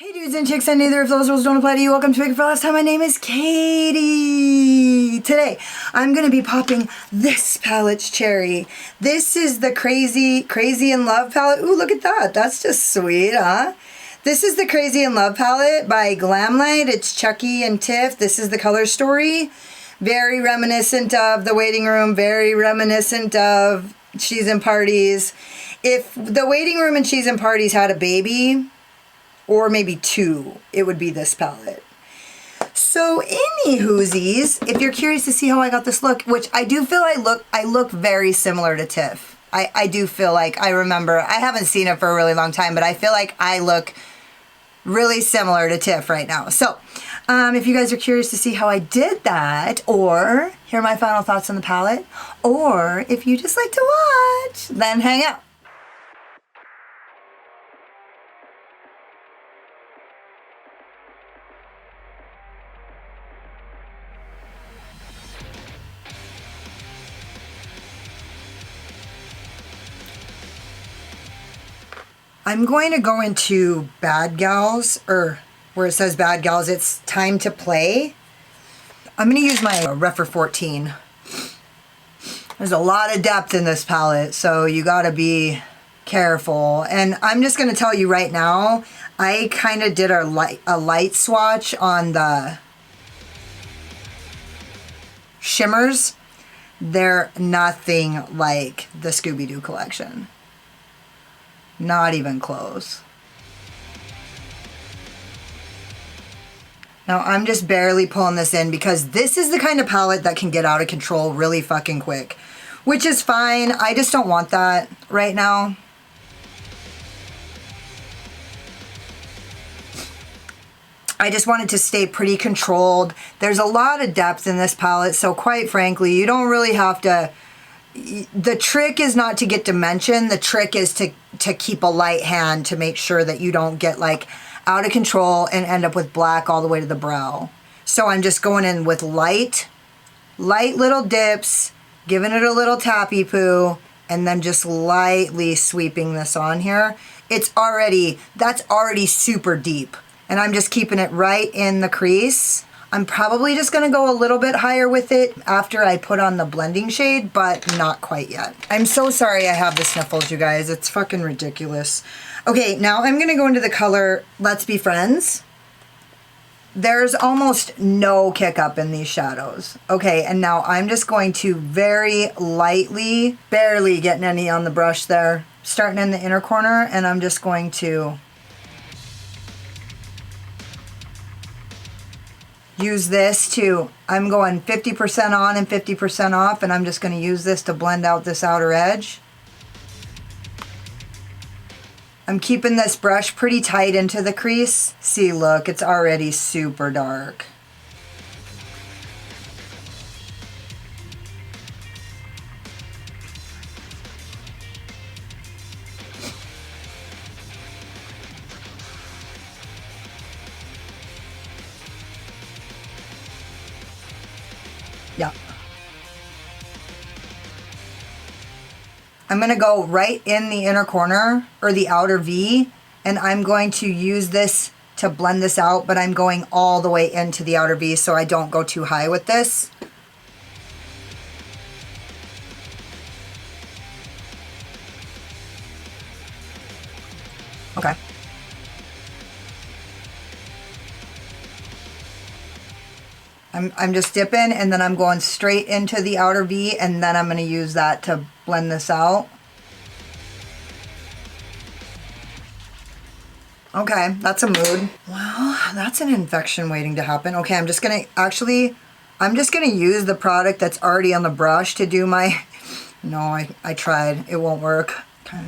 Hey dudes and chicks, and neither of those rules don't apply to you. Welcome to Make It For Last Time. My name is Katie. Today, I'm going to be popping this palette's cherry. This is the Crazy in Love palette. Ooh, look at that. That's just sweet, huh? This is the Crazy in Love palette by Glamlite. It's Chucky and Tiff. This is the color story. Very reminiscent of The Waiting Room. Very reminiscent of She's in Parties. If The Waiting Room and She's in Parties had a baby, or maybe two, it would be this palette. So anywhoosies, if you're curious to see how I got this look, which I do feel I look very similar to Tiff. I do feel like I remember, I haven't seen it for a really long time, but I feel like I look really similar to Tiff right now. So if you guys are curious to see how I did that, or hear my final thoughts on the palette, or if you just like to watch, then hang out. I'm going to go into Bad Gals, or where it says Bad Gals, it's Time to Play. I'm going to use my Refer 14. There's a lot of depth in this palette, so you got to be careful. And I'm just going to tell you right now, I kind of did a light swatch on the shimmers. They're nothing like the Scooby-Doo collection. Not even close. Now I'm just barely pulling this in because this is the kind of palette that can get out of control really fucking quick, which is fine. I just don't want that right now. I just want it to stay pretty controlled. There's a lot of depth in this palette, so quite frankly, you don't really have to. The trick is not to get dimension. The trick is to keep a light hand to make sure that you don't get like out of control and end up with black all the way to the brow. So I'm just going in with light little dips, giving it a little tappy poo, and then just lightly sweeping this on here. That's already super deep. And I'm just keeping it right in the crease. I'm probably just going to go a little bit higher with it after I put on the blending shade, but not quite yet. I'm so sorry I have the sniffles, you guys. It's fucking ridiculous. Okay, now I'm going to go into the color Let's Be Friends. There's almost no kick up in these shadows. Okay, and now I'm just going to very lightly, barely getting any on the brush there, starting in the inner corner, and I'm just going to use this to, I'm going 50% on and 50% off, and I'm just going to use this to blend out this outer edge. I'm keeping this brush pretty tight into the crease. See, look, it's already super dark. Yeah. I'm going to go right in the inner corner, or the outer V, and I'm going to use this to blend this out, but I'm going all the way into the outer V so I don't go too high with this. Okay. I'm just dipping, and then I'm going straight into the outer V, and then I'm going to use that to blend this out. Okay, that's a mood. Well, that's an infection waiting to happen. Okay, I'm just going to use the product that's already on the brush to do my, no, I tried. It won't work. Okay.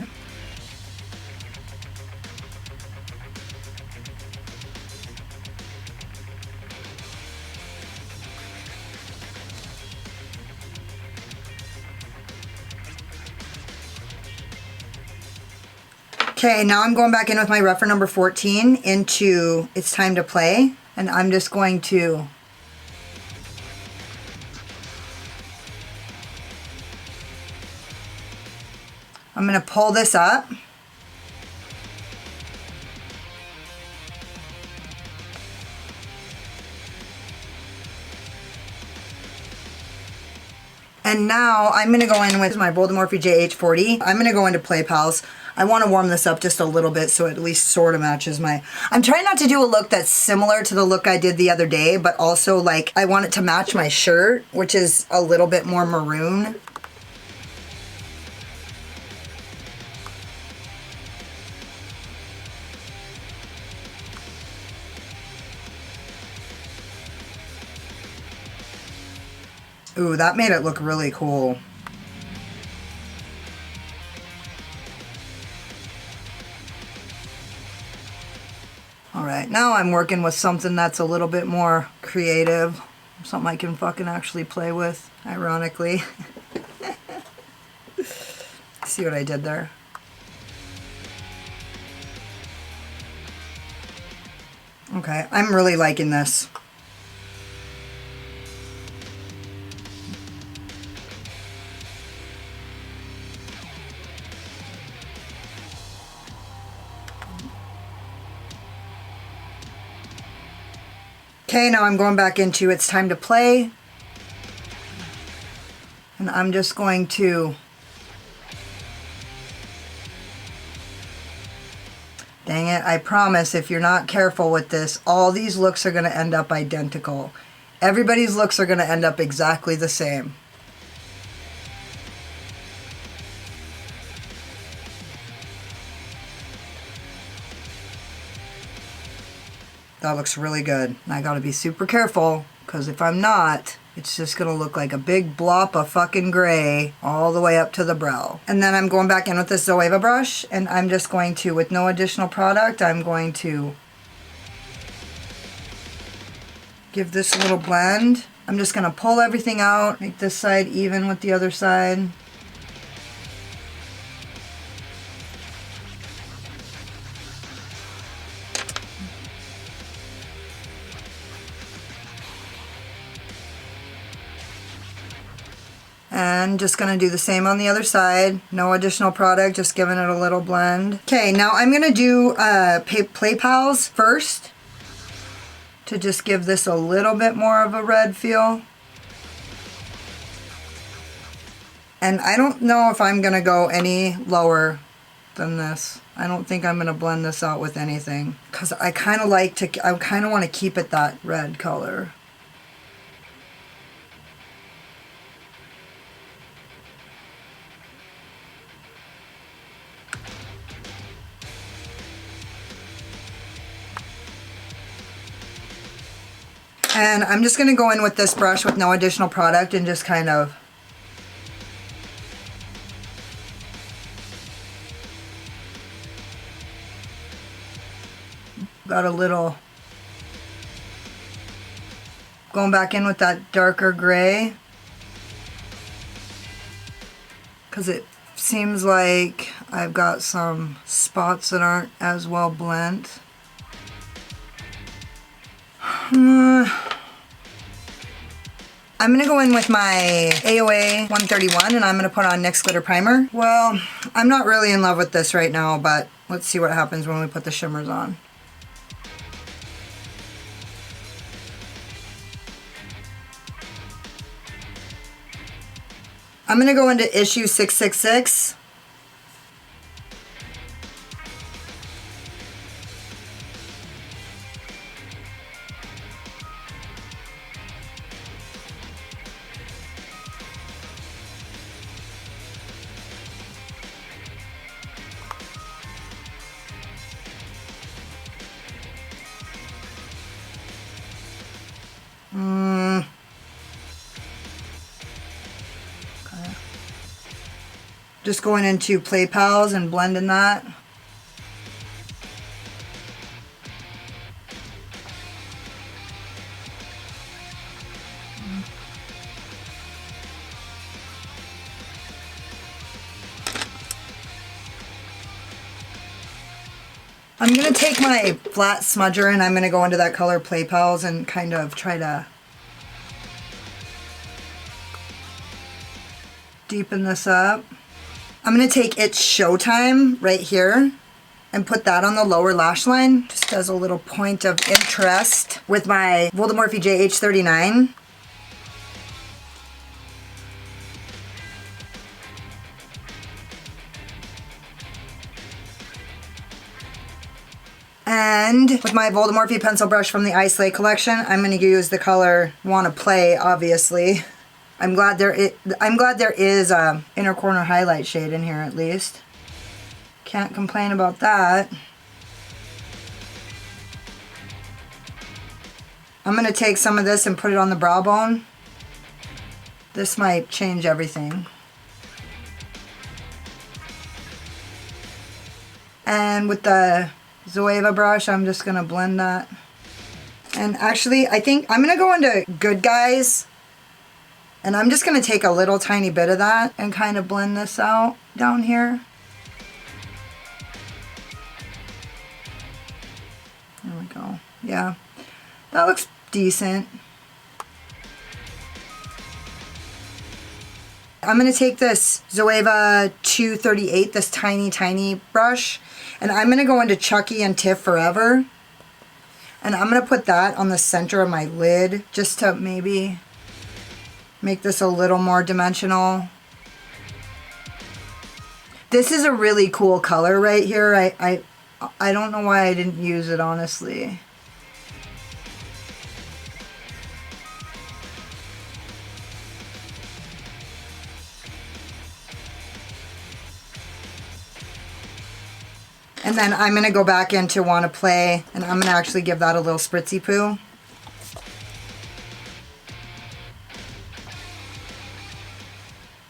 Okay, now I'm going back in with my Refer number 14 into It's Time to Play, and I'm just going to pull this up. And now I'm going to go in with my Lobotomy JH40. I'm going to go into Play Pals. I want to warm this up just a little bit so it at least sort of matches my... I'm trying not to do a look that's similar to the look I did the other day, but also like I want it to match my shirt, which is a little bit more maroon. Ooh, that made it look really cool. All right, now I'm working with something that's a little bit more creative. Something I can fucking actually play with, ironically. See what I did there? Okay, I'm really liking this. Okay, now I'm going back into It's Time to Play. And I'm just going to... Dang it, I promise if you're not careful with this, all these looks are going to end up identical. Everybody's looks are going to end up exactly the same. That looks really good. And I gotta be super careful, because if I'm not, it's just gonna look like a big blop of fucking gray all the way up to the brow. And then I'm going back in with this Zoeva brush, and I'm just going to, with no additional product, I'm going to give this a little blend. I'm just gonna pull everything out, make this side even with the other side. And just gonna do the same on the other side. No additional product, just giving it a little blend. Okay, now I'm gonna do Play Pals first to just give this a little bit more of a red feel. And I don't know if I'm gonna go any lower than this. I don't think I'm gonna blend this out with anything, because I kind of want to keep it that red color. And I'm just going to go in with this brush with no additional product and just kind of got a little, going back in with that darker gray, because it seems like I've got some spots that aren't as well blent. I'm going to go in with my AOA 131 and I'm going to put on NYX Glitter Primer. Well, I'm not really in love with this right now, but let's see what happens when we put the shimmers on. I'm going to go into issue 666. Just going into Play Pals and blending that. I'm going to take my flat smudger and I'm going to go into that color Play Pals and kind of try to deepen this up. I'm going to take It's Showtime right here and put that on the lower lash line, just as a little point of interest with my Lobotomy JH39. And with my Voldemorphe pencil brush from the Isolate collection, I'm going to use the color Wanna Play, obviously. I'm glad there is a inner corner highlight shade in here at least. Can't complain about that. I'm going to take some of this and put it on the brow bone. This might change everything. And with the Zoeva brush, I'm just going to blend that. And actually, I think I'm going to go into Good Guys. And I'm just going to take a little tiny bit of that and kind of blend this out down here. There we go. Yeah, that looks decent. I'm going to take this Zoeva 238, this tiny brush, and I'm going to go into Chucky and Tiff Forever. And I'm going to put that on the center of my lid just to maybe make this a little more dimensional. This is a really cool color right here. I don't know why I didn't use it, honestly. And then I'm going to go back into Wanna Play, and I'm going to actually give that a little spritzy poo.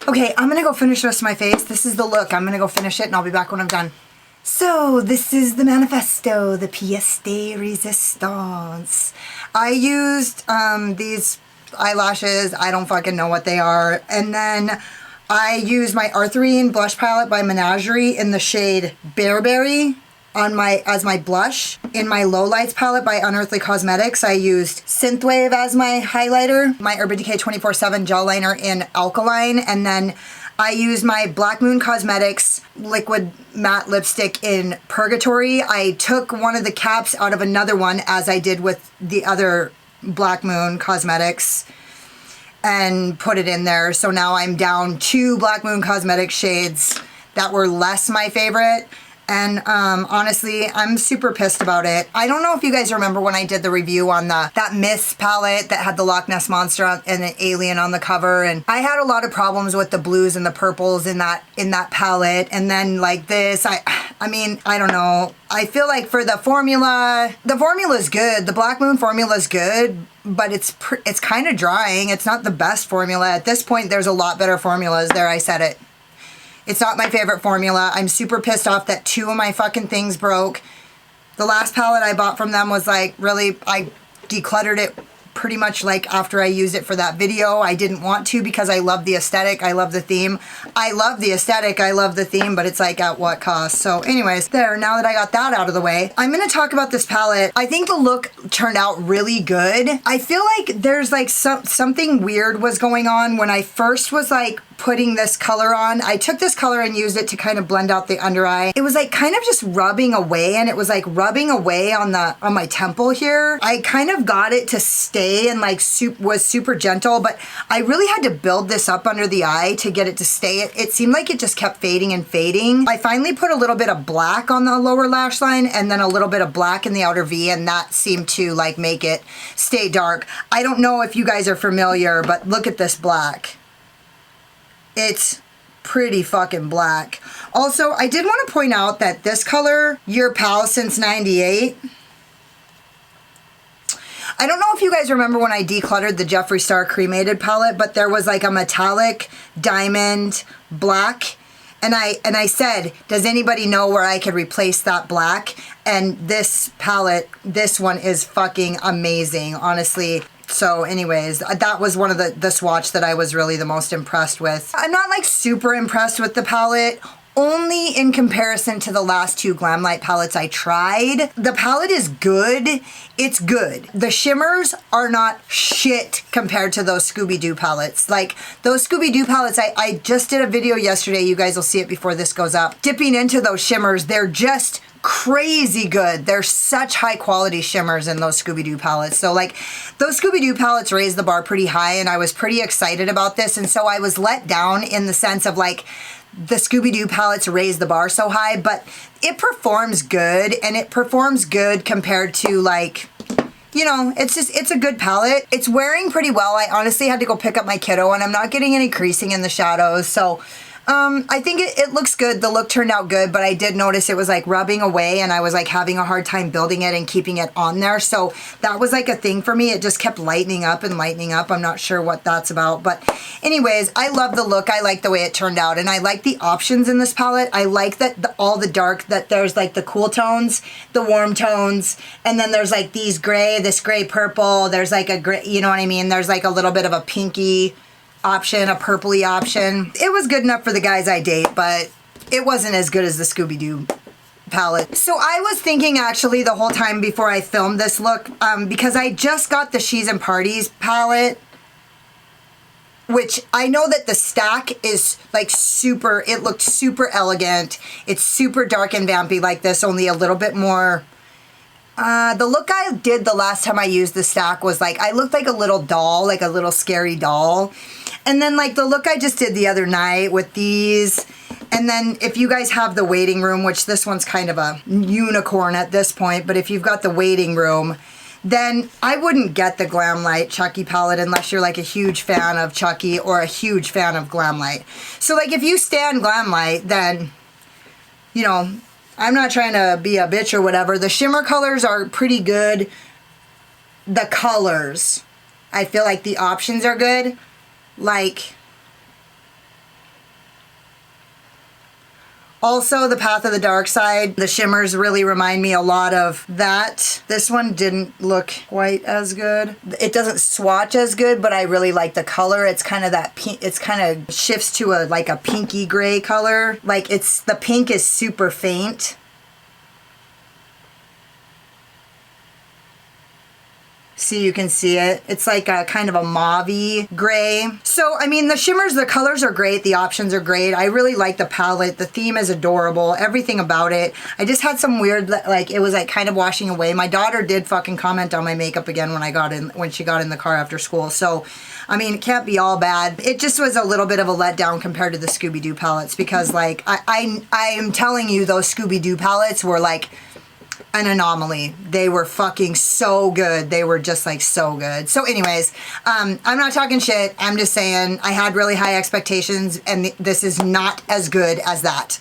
Okay, I'm going to go finish the rest of my face. This is the look. I'm going to go finish it, and I'll be back when I'm done. So, this is the manifesto, the pièce de résistance. I used these eyelashes. I don't fucking know what they are. And then I used my Arthurine blush palette by Menagerie in the shade Bearberry as my blush. In my Low Lights palette by Unearthly Cosmetics, I used Synthwave as my highlighter. My Urban Decay 24/7 gel liner in Alkaline. And then I used my Black Moon Cosmetics liquid matte lipstick in Purgatory. I took one of the caps out of another one, as I did with the other Black Moon Cosmetics, and put it in there. So now I'm down 2 Black Moon Cosmetics shades that were less my favorite. And honestly, I'm super pissed about it. I don't know if you guys remember when I did the review on that Miss palette that had the Loch Ness Monster and an alien on the cover, and I had a lot of problems with the blues and the purples in that palette. And then like this, I mean, I don't know. I feel like for the formula's good. The Black Moon formula is good, but it's kind of drying. It's not the best formula. At this point, there's a lot better formulas. There, I said it. It's not my favorite formula. I'm super pissed off that 2 of my fucking things broke. The last palette I bought from them was like, really, I decluttered it pretty much like after I used it for that video. I didn't want to because I love the aesthetic. I love the theme. I love the aesthetic. I love the theme, but it's like at what cost? So anyways, there, now that I got that out of the way, I'm going to talk about this palette. I think the look turned out really good. I feel like there's like something weird was going on when I first was like putting this color on. I took this color and used it to kind of blend out the under eye. It was like kind of just rubbing away, and it was like rubbing away on my temple here. I kind of got it to stay and like was super gentle, but I really had to build this up under the eye to get it to stay. It seemed like it just kept fading and fading. I finally put a little bit of black on the lower lash line and then a little bit of black in the outer V, and that seemed to like make it stay dark. I don't know if you guys are familiar, but look at this black. It's pretty fucking black. Also, I did want to point out that this color, Your Pal Since 98. I don't know if you guys remember when I decluttered the Jeffree Star cremated palette, but there was like a metallic diamond black. And I said, does anybody know where I could replace that black? And this palette, this one is fucking amazing, honestly. So anyways, that was one of the swatch that I was really the most impressed with. I'm not like super impressed with the palette, only in comparison to the last 2 Glamlite palettes I tried. The palette is good. It's good. The shimmers are not shit compared to those Scooby-Doo palettes. Like those Scooby-Doo palettes, I just did a video yesterday. You guys will see it before this goes up. Dipping into those shimmers, they're just crazy good. There's such high quality shimmers in those Scooby-Doo palettes. So like those Scooby-Doo palettes raised the bar pretty high, and I was pretty excited about this. And so I was let down in the sense of like, the Scooby-Doo palettes raise the bar so high, but it performs good, and it performs good compared to like, you know, it's a good palette. It's wearing pretty well. I honestly had to go pick up my kiddo, and I'm not getting any creasing in the shadows, so I think it looks good. The look turned out good, but I did notice it was like rubbing away, and I was like having a hard time building it and keeping it on there. So that was like a thing for me. It just kept lightening up and lightening up. I'm not sure what that's about, but anyways, I love the look. I like the way it turned out, and I like the options in this palette. I like that all the dark, that there's like the cool tones, the warm tones, and then there's like these gray, this gray purple. There's like a gray, you know what I mean? There's like a little bit of a pinky option, a purpley option. It was good enough for the guys I date, but it wasn't as good as the Scooby-Doo palette. So I was thinking actually the whole time before I filmed this look, because I just got the She's and Parties palette, which I know that the stack is like super, it looked super elegant. It's super dark and vampy like this, only a little bit more. The look I did the last time I used the stack was like, I looked like a little doll, like a little scary doll. And then like the look I just did the other night with these, and then if you guys have the waiting room, which this one's kind of a unicorn at this point, but if you've got the waiting room, then I wouldn't get the Glamlite Chucky palette unless you're like a huge fan of Chucky or a huge fan of Glamlite. So like if you stand Glamlite, then, you know, I'm not trying to be a bitch or whatever. The shimmer colors are pretty good. The colors, I feel like the options are good. Like, also the Path of the Dark Side, the shimmers really remind me a lot of that. This one didn't look quite as good. It doesn't swatch as good, but I really like the color. It's kind of that pink, it's kind of shifts to a like a pinky gray color. Like it's, the pink is super faint. See, you can see it. It's like a kind of a mauve-y gray. So, I mean, the shimmers, the colors are great. The options are great. I really like the palette. The theme is adorable. Everything about it. I just had some weird, like, it was like kind of washing away. My daughter did fucking comment on my makeup again when she got in the car after school. So, I mean, it can't be all bad. It just was a little bit of a letdown compared to the Scooby-Doo palettes because, like, I am telling you, those Scooby-Doo palettes were like an anomaly. They were fucking so good. They were just like so good. So anyways, I'm not talking shit. I'm just saying I had really high expectations, and this is not as good as that.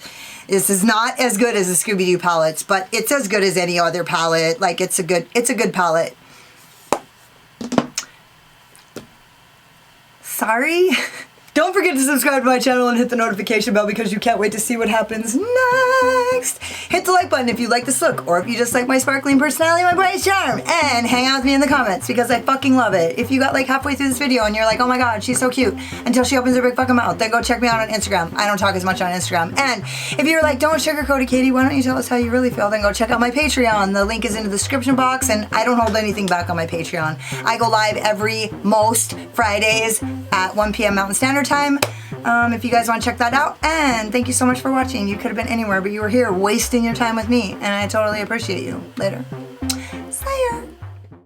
This is not as good as the Scooby-Doo palettes, but it's as good as any other palette. Like it's a good palette. Sorry. Don't forget to subscribe to my channel and hit the notification bell because you can't wait to see what happens next. Hit the like button if you like this look, or if you just like my sparkling personality, my bright charm, and hang out with me in the comments because I fucking love it. If you got like halfway through this video and you're like, oh my god, she's so cute, until she opens her big fucking mouth, then go check me out on Instagram. I don't talk as much on Instagram. And if you're like, don't sugarcoat it, Katie, why don't you tell us how you really feel, then go check out my Patreon. The link is in the description box, and I don't hold anything back on my Patreon. I go live every most Fridays at 1 p.m. Mountain Standard Time. If you guys want to check that out, and thank you so much for watching. You could have been anywhere, but you were here wasting your time with me, and I totally appreciate you. Later. Slayer.